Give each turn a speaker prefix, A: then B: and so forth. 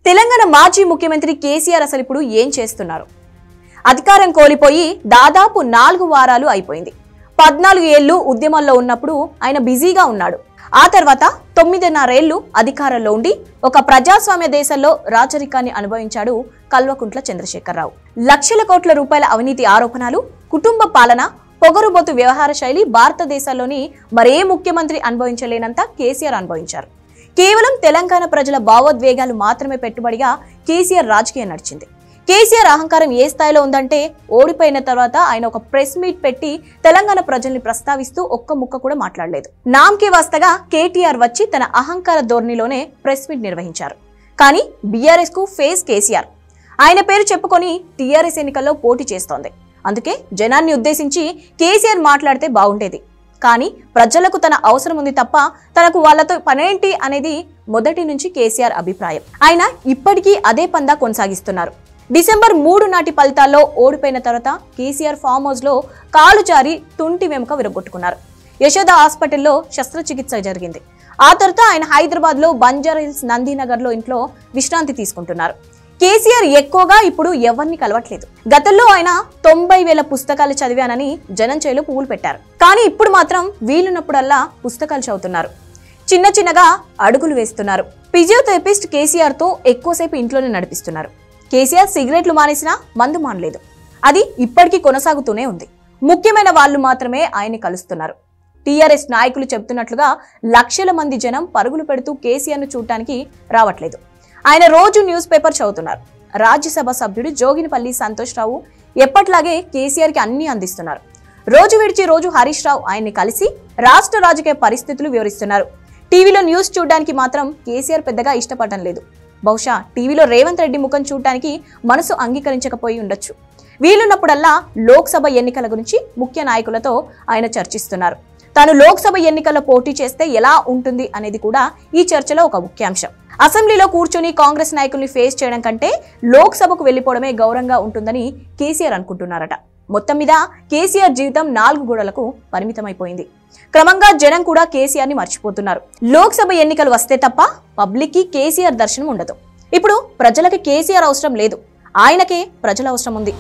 A: తెలంగాణ మాజీ ముఖ్యమంత్రి కేసీఆర్ అసలు ఇప్పుడు ఏం చేస్తున్నారు? అధికారం కోల్పోయి దాదాపు 4 వారాలు అయిపోయింది. 14 ఏళ్లు ఉద్యమాల్లో ఉన్నప్పుడు ఆయన బిజీగా ఉన్నాడు. ఆ తర్వాత 9.5 ఏళ్లు అధికారంలో ఉండి ఒక ప్రజాస్వామ్య దేశంలో రాచరికాన్ని అనుభవించాడు కల్వకుంట్ల చంద్రశేఖరరావు. లక్షల కోట్ల రూపాయల అవినీతి ఆరోపణలు, కుటుంబ పాలన, పొగరుబోతు వ్యవహార శైలి భారతదేశంలోని మరే ముఖ్యమంత్రి అనుభవించలేనంత కేసీఆర్ అనుభవించారు. కేవలం తెలంగాణ ప్రజల భావోద్వేగాలు మాత్రమే పెట్టుబడిగా కేసీఆర్ రాజకీయం నడిచింది. కేసీఆర్ అహంకారం ఏ స్థాయిలో ఉందంటే ఓడిపోయిన తర్వాత ఆయన ఒక ప్రెస్ మీట్ పెట్టి తెలంగాణ ప్రజల్ని ప్రస్తావిస్తూ ఒక్క ముక్క కూడా మాట్లాడలేదు. నామ్కే వాస్తగా కేటీఆర్ వచ్చి తన అహంకార ధోరణిలోనే ప్రెస్ మీట్ నిర్వహించారు. కానీ బీఆర్ఎస్ కు ఫేస్ కేసీఆర్. ఆయన పేరు చెప్పుకొని టీఆర్ఎస్ ఎన్నికల్లో పోటీ చేస్తోంది. అందుకే జనాన్ని ఉద్దేశించి కేసీఆర్ మాట్లాడితే బాగుండేది. కానీ ప్రజలకు తన అవసరం ఉంది తప్ప తనకు వాళ్లతో పనేంటి అనేది మొదటి నుంచి కేసీఆర్ అభిప్రాయం. ఆయన ఇప్పటికీ అదే పందా కొనసాగిస్తున్నారు. డిసెంబర్ 3 నాటి ఫలితాల్లో ఓడిపోయిన తర్వాత కేసీఆర్ ఫామ్ హౌస్ లో కాలు జారి తుంటి వెముక విరగొట్టుకున్నారు. యశోద హాస్పిటల్లో శస్త్రచికిత్స జరిగింది. ఆ తర్వాత ఆయన హైదరాబాద్ లో బంజారా హిల్స్ నందినగర్ లో ఇంట్లో విశ్రాంతి తీసుకుంటున్నారు. కేసీఆర్ ఎక్కువగా ఇప్పుడు ఎవరిని కలవట్లేదు. గతంలో ఆయన 90,000 పుస్తకాలు చదివానని జనం చేలో పువ్వులు పెట్టారు. కానీ ఇప్పుడు మాత్రం వీలున్నప్పుడల్లా పుస్తకాలు చదువుతున్నారు. చిన్న చిన్నగా అడుగులు వేస్తున్నారు. ఫిజియోథెరపిస్ట్ కేసీఆర్ తో ఎక్కువసేపు ఇంట్లోనే నడిపిస్తున్నారు. కేసీఆర్ సిగరెట్లు మానేసినా మందు మానలేదు. అది ఇప్పటికీ కొనసాగుతూనే ఉంది. ముఖ్యమైన వాళ్ళు మాత్రమే ఆయన్ని కలుస్తున్నారు. టీఆర్ఎస్ నాయకులు చెబుతున్నట్లుగా లక్షల మంది జనం పరుగులు పెడుతూ కేసీఆర్ ను చూడటానికి రావట్లేదు. ఆయన రోజు న్యూస్ పేపర్ చదువుతున్నారు. రాజ్యసభ సభ్యుడు జోగినిపల్లి సంతోష్ రావు ఎప్పట్లాగే కేసీఆర్ కి అన్ని అందిస్తున్నారు. రోజు విడిచి రోజు హరీష్ రావు ఆయన్ని కలిసి రాష్ట్ర రాజకీయ పరిస్థితులు వివరిస్తున్నారు. టీవీలో న్యూస్ చూడడానికి మాత్రం కేసీఆర్ పెద్దగా ఇష్టపడటం లేదు. బహుశా టీవీలో రేవంత్ రెడ్డి ముఖం చూడటానికి మనసు అంగీకరించకపోయి ఉండొచ్చు. వీలున్నప్పుడల్లా లోక్సభ ఎన్నికల గురించి ముఖ్య నాయకులతో ఆయన చర్చిస్తున్నారు. తాను లోక్సభ ఎన్నికల్లో పోటీ చేస్తే ఎలా ఉంటుంది అనేది కూడా ఈ చర్చలో ఒక ముఖ్యాంశం. అసెంబ్లీలో కూర్చొని కాంగ్రెస్ నాయకుల్ని ఫేస్ చేయడం కంటే లోక్సభకు వెళ్లిపోవడమే గౌరవంగా ఉంటుందని కేసీఆర్ అనుకుంటున్నారట. మొత్తం మీద కేసీఆర్ జీవితం 4 గోడలకు పరిమితమైపోయింది. క్రమంగా జనం కూడా కేసీఆర్ ని మర్చిపోతున్నారు. లోక్సభ ఎన్నికలు వస్తే తప్ప పబ్లిక్ కి కేసీఆర్ దర్శనం ఉండదు. ఇప్పుడు ప్రజలకి కేసీఆర్ అవసరం లేదు, ఆయనకే ప్రజల అవసరం ఉంది.